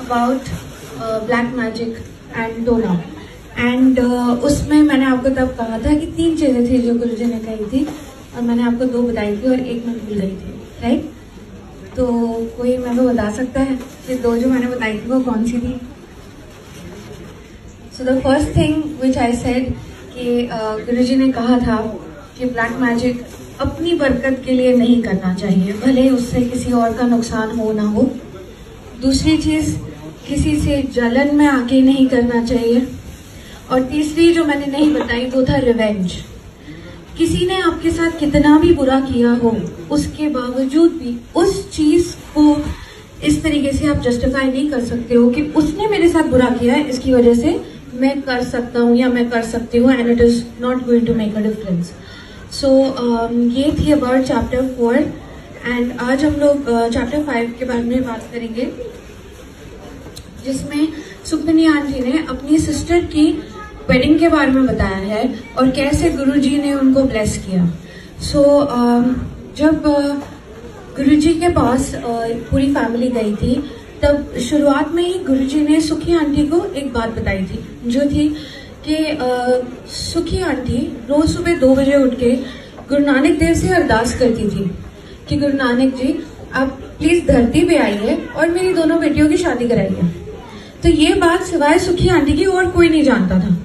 About black magic and डोना। And उसमें मैंने आपको तब कहा था कि 3 चीज़ें थी जो गुरुजी ने कही थी, और मैंने आपको 2 बताई थी और 1 मैं भूल गई थी, राइट? तो कोई मेरे को बता सकता है कि 2 जो मैंने बताई थी वो कौन सी थी? So the first thing which I said कि गुरुजी ने कहा था कि ब्लैक मैजिक अपनी बरकत के लिए नहीं करना चाहिए, भले उससे किसी और का नुकसान हो ना हो। दूसरी चीज़, किसी से जलन में आके नहीं करना चाहिए। और तीसरी जो मैंने नहीं बताई वो था रिवेंज। किसी ने आपके साथ कितना भी बुरा किया हो, उसके बावजूद भी उस चीज़ को इस तरीके से आप जस्टिफाई नहीं कर सकते हो कि उसने मेरे साथ बुरा किया है, इसकी वजह से मैं कर सकता हूँ या मैं कर सकती हूँ, and it is not going to make a difference. So ये थी अबाउट चैप्टर 4। एंड आज हम लोग चैप्टर 5 के बारे में बात करेंगे, जिसमें सुखमनी आंटी ने अपनी सिस्टर की वेडिंग के बारे में बताया है और कैसे गुरुजी ने उनको ब्लेस किया। सो जब गुरुजी के पास पूरी फैमिली गई थी, तब शुरुआत में ही गुरुजी ने सुखी आंटी को एक बात बताई थी, जो थी कि सुखी आंटी रोज सुबह 2 बजे उठ के गुरु नानक देव से अरदास करती थी कि गुरु नानक जी आप प्लीज धरती पे आइए और मेरी दोनों बेटियों की शादी कराइए। तो ये बात सिवाय सुखी आंटी की और कोई नहीं जानता था।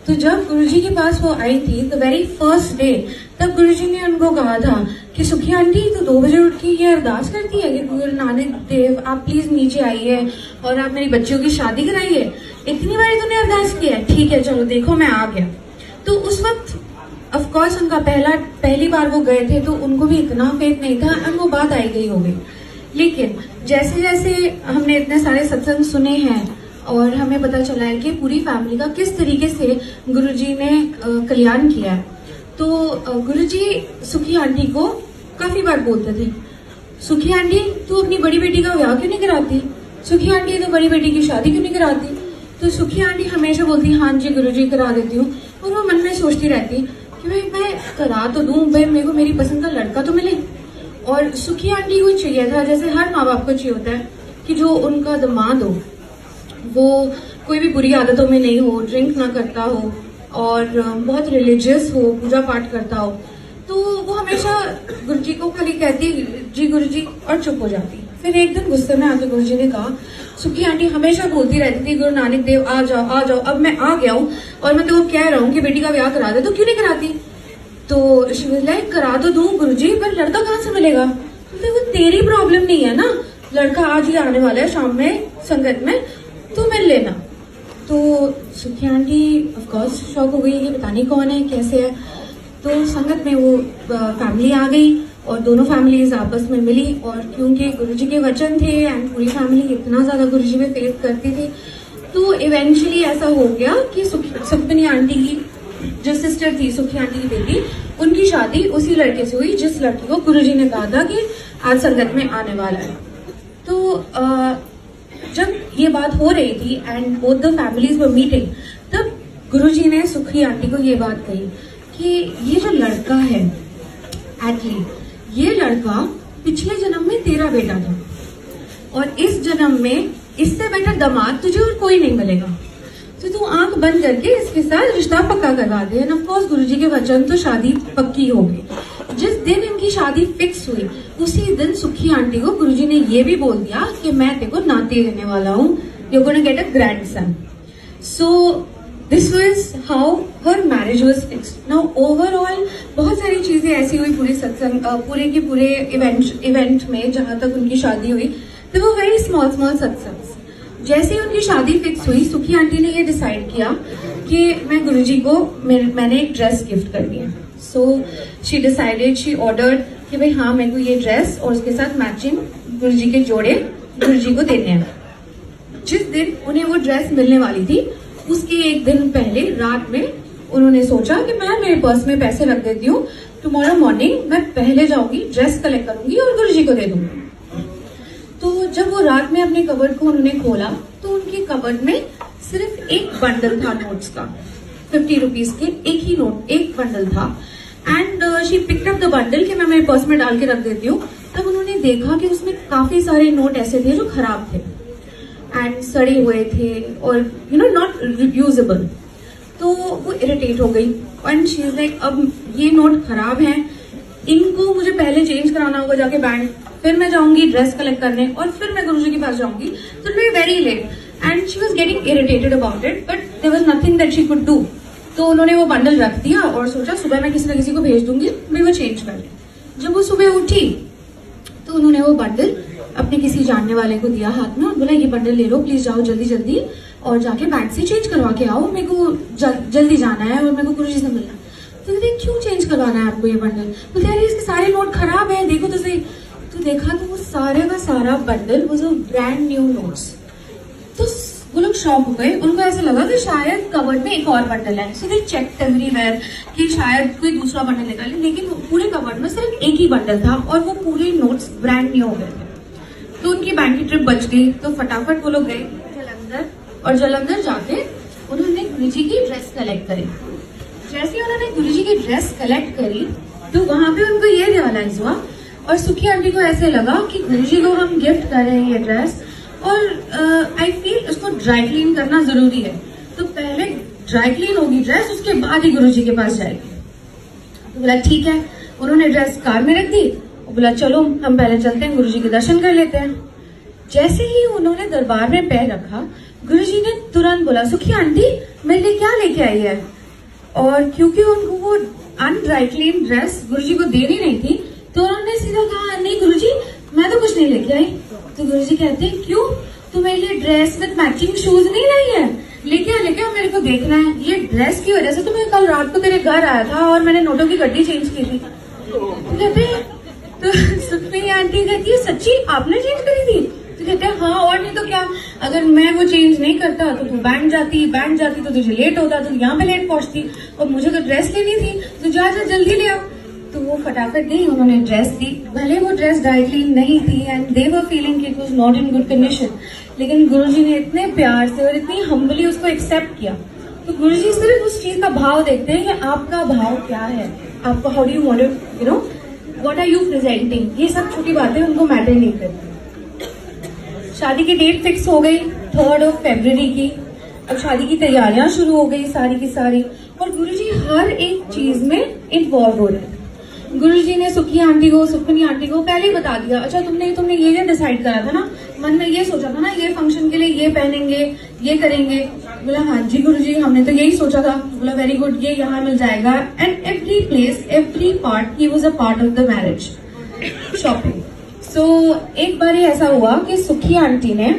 तो जब गुरुजी के पास वो आई थी, द वेरी फर्स्ट डे, तब गुरुजी ने उनको कहा था कि सुखी आंटी तो 2 बजे उठ के ये अरदास करती है कि गुरु नानक देव आप प्लीज नीचे आइए और आप मेरी बच्चियों की शादी कराइए। इतनी बार तूने अरदास किया है, ठीक है चलो देखो मैं आ गया। तो उस वक्त ऑफ कोर्स उनका पहली बार वो गए थे, तो उनको भी इतना फेथ नहीं था और वो बात आई गई हो गई। लेकिन जैसे जैसे हमने इतने सारे सत्संग सुने हैं और हमें पता चला है कि पूरी फैमिली का किस तरीके से गुरुजी ने कल्याण किया है, तो गुरुजी सुखी आंटी को काफी बार बोलते थे, सुखी आंटी तू अपनी बड़ी बेटी का ब्याह क्यों नहीं कराती, सुखी आंटी तो बड़ी बेटी की शादी क्यों नहीं कराती। तो सुखी आंटी हमेशा बोलती हाँ जी गुरुजी करा देती हूँ, और वो मन में सोचती रहती कि भाई मैं करा तो दूं, भाई मेरे को मेरी पसंद का लड़का तो मिले। और सुखी आंटी को चाहिए था, जैसे हर माँ बाप को चाहिए होता है कि जो उनका दामाद हो वो कोई भी बुरी आदतों में नहीं हो, ड्रिंक ना करता हो और बहुत रिलीजियस हो, पूजा पाठ करता हो। तो वो हमेशा गुरुजी को खाली कहती जी गुरुजी और चुप हो जाती। फिर एक दिन गुस्से में आके गुरुजी ने कहा, सुखी आंटी हमेशा बोलती रहती थी गुरु नानक देव आ जाओ आ जाओ, अब मैं आ गया हूँ और मैं तो कह रहा हूँ कि बेटी का ब्याह करा दे, तो क्यों नहीं कराती। तो शी वाज लाइक करा तो दूं गुरुजी, पर लड़का कहाँ से मिलेगा। तो वो तेरी प्रॉब्लम नहीं है ना, लड़का आज ही आने वाला है शाम में संगत में, तो मिल लेना। तो Sukhi aunty of course shock हो गई कि पता नहीं कौन है कैसे है। तो संगत में वो फैमिली आ गई और दोनों फैमिलीज आपस में मिली, और क्योंकि गुरुजी के वचन थे एंड पूरी फैमिली इतना ज्यादा गुरुजी में फेथ करती थी, तो इवेंचुअली ऐसा हो गया कि सुखमनी आंटी की जो सिस्टर थी, सुखी आंटी की बेटी, उनकी शादी उसी लड़के से हुई जिस लड़की को गुरुजी ने कहा था कि आज संगत में आने वाला है। तो जब ये बात हो रही थी and both the families were meeting, तब गुरुजी ने सुखी आंटी को ये बात कही कि ये जो लड़का है एक्चुअली ये लड़का पिछले जन्म में तेरा बेटा था और इस जन्म में इससे बेटर दामाद तुझे और कोई नहीं मिलेगा, तो तू आंख बंद करके इसके साथ रिश्ता पक्का करवा दे। एंड ऑफ कोर्स गुरुजी के वचन तो शादी पक्की हो गई। जिस दिन इनकी शादी फिक्स हुई उसी दिन सुखी आंटी को गुरुजी ने ये भी बोल दिया कि मैं तेरे को नाती देने वाला हूँ, you gonna get a grandson. So this was how her marriage was fixed. Now overall बहुत सारी चीजें ऐसी हुई पूरी सत्संग पूरे के पूरे इवेंट में जहां तक उनकी शादी हुई, तो वो वेरी स्मॉल सत्संग्स। जैसे ही उनकी शादी फिक्स हुई, सुखी आंटी ने ये डिसाइड किया कि मैं गुरुजी को मैंने एक ड्रेस गिफ्ट करनी है। So she decided, she ordered कि भाई हाँ मेरे को ये ड्रेस और उसके साथ मैचिंग गुरुजी के जोड़े गुरुजी को देने हैं। जिस दिन उन्हें वो ड्रेस मिलने वाली थी उसके एक दिन पहले रात में उन्होंने सोचा कि मैं मेरे पर्स में पैसे रख देती हूँ, टुमारो मॉर्निंग मैं पहले जाऊंगी, ड्रेस कलेक्ट करूंगी और गुरुजी को दे दूंगी। तो जब वो रात में अपने कबर्ड को उन्होंने खोला तो उनके कबर्ड में सिर्फ एक बंडल था नोट्स का, 50 रुपीज के एक ही नोट, एक बंडल था। And she picked up the bundle कि मैं मेरे पर्स में डाल के रख देती हूँ। तब उन्होंने देखा कि उसमें काफी सारे नोट ऐसे थे जो खराब थे। एंड सड़े हुए थे और नॉट यूजेबल। तो वो इरिटेट हो गई एंड शी इज लाइक अब ये नोट खराब है, इनको मुझे पहले चेंज कराना होगा जाके बैंड, फिर मैं जाऊंगी ड्रेस कलेक्ट करने और फिर मैं गुरुजी के पास जाऊंगी, तो it will be very late and she was getting irritated about it, but there was nothing that she could do. तो उन्होंने वो बंडल रख दिया और सोचा सुबह मैं किसी न किसी को भेज दूंगी, मैं वो चेंज कर ले। जब वो सुबह उठी तो उन्होंने वो बंडल अपने किसी जानने वाले को दिया हाथ में और बोला ये बंडल ले लो प्लीज, जाओ जल्दी जल्दी और जाके बैंक से चेंज करवा के आओ, मेरे को जल्दी जाना है और मेरे को गुरुजी से मिलना है। तो कहते क्यों चेंज करवाना है आपको ये बंडल? बोलते अरे इसके सारे नोट खराब है, देखो तो सही। तो देखा तो वो सारे का सारा बंडल वो जो ब्रांड न्यू नोट्स। तो वो लोग शॉक हो गए, उनको ऐसा लगा कि शायद कवर्ड में एक और बंडल है, सो दे चेक्ड एवरीवेयर कि शायद कोई दूसरा बंडल निकाले, लेकिन पूरे कवर्ड में सिर्फ एक ही बंडल था और वो पूरे नोट्स ब्रांड न्यू हो गए थे। तो उनकी बैंक की ट्रिप बच गई, तो फटाफट वो लोग गए जलंधर और जलंधर जाके उन्होंने गुरुजी की ड्रेस कलेक्ट करी। जैसे ही उन्होंने गुरुजी की ड्रेस कलेक्ट करी तो वहां पे उनको ये रियलाइज हुआ और सुखी आंटी को ऐसे लगा कि गुरुजी को हम गिफ्ट कर रहे हैं ये ड्रेस और आई फील उसको ड्राई क्लीन करना जरूरी है, तो पहले ड्राई क्लीन होगी ड्रेस, उसके बाद ही गुरुजी के पास जाएगी। तो बोला ठीक है, उन्होंने ड्रेस कार में रख दी और बोला चलो हम पहले चलते हैं गुरुजी के दर्शन कर लेते हैं। जैसे ही उन्होंने दरबार में पैर रखा गुरुजी ने तुरंत बोला सुखी आंटी मेरे लिए क्या लेके आई है, और क्योंकि उनको वो अनड्राई क्लीन ड्रेस गुरुजी को देनी नहीं थी तो उन्होंने सीधा कहा नहीं गुरुजी मैं तो कुछ नहीं लेके आई। तो गुरुजी कहते हैं क्यों, तू मेरे लिए ड्रेस विद मैचिंग शूज नहीं लाई है? लेके आ मेरे को देखना है, ये ड्रेस की वजह से तो मैं कल रात को तेरे घर आया था और मैंने नोटों की गड्डी चेंज की थी। तो कहते तो सुखी आंटी कहती है सच्ची आपने चेंज करी थी? तो कहते हैं हाँ और नहीं तो क्या, अगर मैं वो चेंज नहीं करता तो तू बैंक जाती तो तुझे लेट होता, तो यहाँ पे लेट पहुंचती और मुझे तो ड्रेस लेनी थी, तो जा जल्दी ले आओ। तो वो फटाफट गई, उन्होंने ड्रेस दी, भले वो ड्रेस ड्राई क्लीन नहीं थी and they were feeling it was not in good condition, लेकिन गुरुजी ने इतने प्यार से और इतनी हम्बली उसको एक्सेप्ट किया। तो गुरुजी सिर्फ उस चीज का भाव देखते हैं कि आपका भाव क्या है, आपका how do you want it, you know what are you presenting, ये सब छोटी बातें उनको मैटर नहीं करती। शादी की डेट फिक्स हो गई 3 फरवरी की। अब शादी की तैयारियां शुरू हो गई सारी की सारी और गुरुजी हर एक चीज में इन्वॉल्व हो रहे हैं। गुरुजी ने सुखनी आंटी को पहले ही बता दिया, अच्छा तुमने ये डिसाइड करा था ना, मन में ये सोचा था ना ये फंक्शन के लिए ये पहनेंगे ये करेंगे। बोला हाँ जी गुरुजी हमने तो यही सोचा था। बोला वेरी गुड, ये यहाँ मिल जाएगा। And every place every part he was a part of the marriage shopping. So एक बार ऐसा हुआ कि सुखी आंटी ने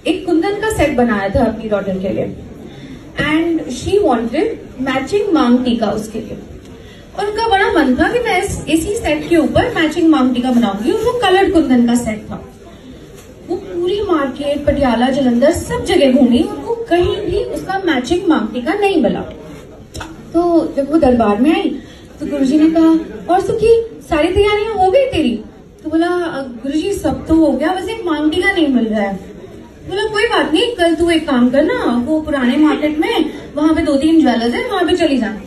एक कुंदन का सेट बनाया था अपनी डॉटर के लिए एंड शी वांटेड मैचिंग मांग टीका उसके लिए, और उनका बड़ा मन था कि मैं इसी सेट के ऊपर मैचिंग मांग टीका बनाऊंगी, और वो कलर्ड कुंदन का सेट था। वो पूरी मार्केट पटियाला जलंधर सब जगह घूमी, उनको कहीं भी उसका मैचिंग मांग टीका नहीं मिला। तो जब वो दरबार में आई तो गुरुजी ने कहा और सुखी सारी तैयारियां हो गई तेरी? तो बोला गुरुजी सब तो हो गया, बस एक मांग टीका नहीं मिल रहा है। बोला कोई बात नहीं, कल तू एक काम करना, वो पुराने मार्केट में वहां पे 2-3 ज्वेलर्स है, वहां पे चली जाना।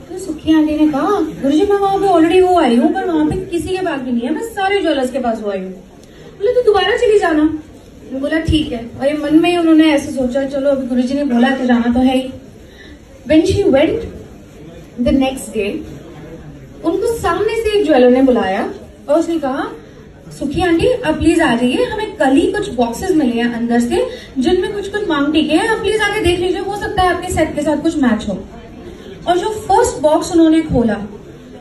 तो सुखी आंटी ने कहा गुरुजी मैं वहां पे ऑलरेडी वो आई हूँ, पर वहां पे किसी के पास भी नहीं है, मैं सारे ज्वेलर्स के पास वो आई हूँ। बोले तो दोबारा चली जाना। बोला ठीक है, और मन में ही उन्होंने ऐसे सोचा चलो अभी गुरुजी ने बोला तो जाना तो है ही। When she went the next day, उनको सामने से एक ज्वेलर ने बुलाया और उसने कहा सुखी आंटी आप प्लीज आ जाइए, हमें कल ही कुछ बॉक्सेस मिले हैं अंदर से जिनमें कुछ मांग टीके हैं, आप प्लीज आके देख लीजिए, हो सकता है आपके सेट के साथ कुछ मैच हो। और जो फर्स्ट बॉक्स उन्होंने खोला,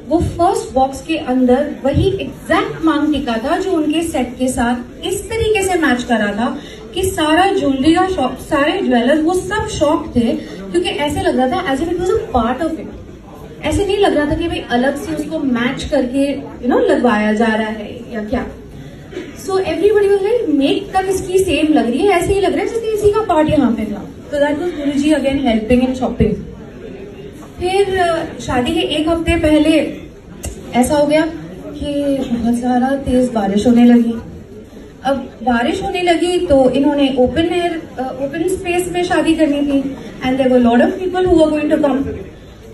वो फर्स्ट बॉक्स के अंदर वही एग्जैक्ट मांग टीका था जो उनके सेट के साथ इस तरीके से मैच करा था कि सारा ज्वेलरी का शॉप, सारे ज्वेलर्स वो सब शॉक थे, क्योंकि ऐसे लग रहा था as if it was a part of it. ऐसे नहीं लग रहा था कि भाई अलग से उसको मैच करके लगवाया जा रहा है या क्या। So everybody was like make तक इसकी सेम लग रही है, ऐसे ही लग रहा है जैसे इसी का पार्ट यहाँ पे था। तो that was Guruji again helping in shopping. फिर शादी के एक हफ्ते पहले ऐसा हो गया कि बहुत सारा तेज बारिश होने लगी। अब बारिश होने लगी तो इन्होंने ओपन स्पेस में शादी करनी थी and there were lot of people who were going to come.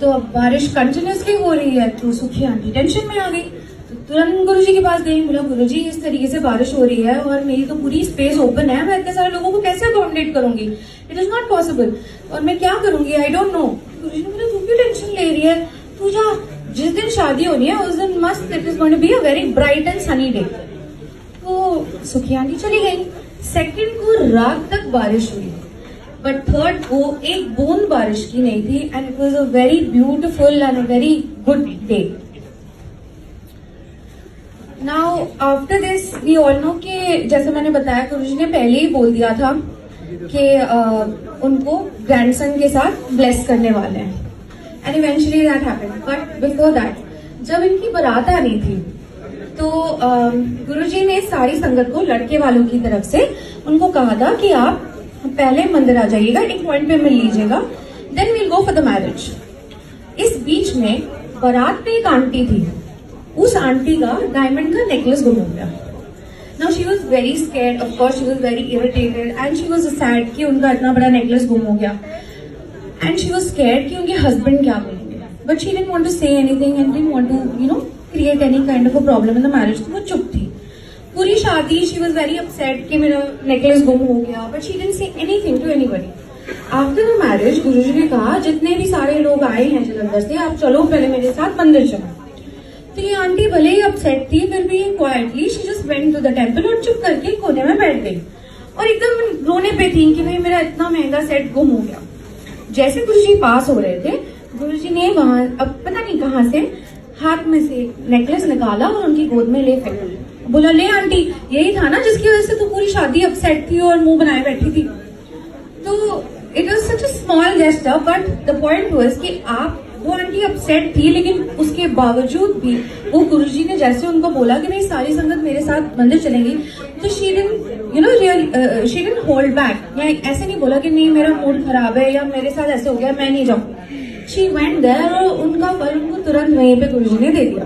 तो अब बारिश कंटिन्यूसली हो रही है तो सुखी आंटी टेंशन में आ गई। तो तुरंत गुरुजी के पास गई, बोला गुरुजी इस तरीके से बारिश हो रही है और मेरी तो पूरी स्पेस ओपन है, मैं इतने सारे लोगों को कैसे अकोमोडेट करूंगी, इट इज नॉट पॉसिबल, और मैं क्या करूंगी, आई डोंट नो। गुरुजी ने बोला तू क्यों टेंशन ले रही है, तू जा, जिस दिन शादी होनी है उस दिन मस्त, it is going to be a very bright and sunny day. तो सुखी आंटी चली गई। सेकंड को रात तक बारिश हुई, बट थर्ड को एक बूंद बारिश की नहीं थी, and it was a very beautiful and a very good day. Now after this we all know कि जैसे मैंने बताया गुरुजी ने पहले ही बोल दिया था कि उनको ग्रैंडसन के साथ ब्लेस करने वाले हैं, and eventually that happened. But before that जब इनकी बारात आ रही थी तो गुरुजी ने सारी संगत को लड़के वालों की तरफ से उनको कहा था कि आप पहले मंदिर आ जाइएगा, एक पॉइंट पे मिल लीजिएगा, then we'll go for the marriage. इस बीच में बारात में एक आंटी थी, उस आंटी का डायमंड का नेकलेस गुम हो गया। Now she was very scared, of course she was very irritated and she was sad कि उनका इतना बड़ा नेकलेस गुम हो गया, एंड शी वाज स्कैर्ड कि उनके हस्बैंड क्या बोलेंगे, but she didn't want to say anything and didn't want to create any kind of a problem in the marriage. तो वो चुप थी पूरी शादी। शी वाज वेरी अपसेट कि मेरा नेकलेस गुम हो गया, but she didn't say anything to anybody. After the marriage Guruji ने कहा जितने भी सारे लोग आए हैं जलंधर से, आप चलो पहले मेरे साथ मंदिर चलो। तो ये आंटी भले ही अपसेट थी, फिर भी quietly she just went to the temple और चुप करके कोने में बैठ गई और एकदम रोने पे थी कि भाई मेरा इतना महंगा सेट गुम हो गया। जैसे गुरुजी पास हो रहे थे, गुरुजी ने वहां अब पता नहीं कहां से हाथ में से नेकलेस निकाला और उनकी गोद में ले फेंका। बोला ले आंटी, यही था ना जिसकी वजह से तू पूरी शादी अपसेट थी और मुंह बनाए बैठी थी। तो it was such a small gesture, but the point was कि आप, वो आंटी अपसेट थी लेकिन उसके बावजूद भी वो गुरुजी ने जैसे उनको बोला कि नहीं सारी संगत मेरे साथ मंदिर चलेंगी, तो शी डिडंट होल्ड बैक, या ऐसे नहीं बोला कि नहीं मेरा मूड खराब है या मेरे साथ ऐसे हो गया मैं नहीं जाऊंगी। शी वेंट देयर और उनका फल उनको तुरंत वहीं पे गुरुजी ने दे दिया।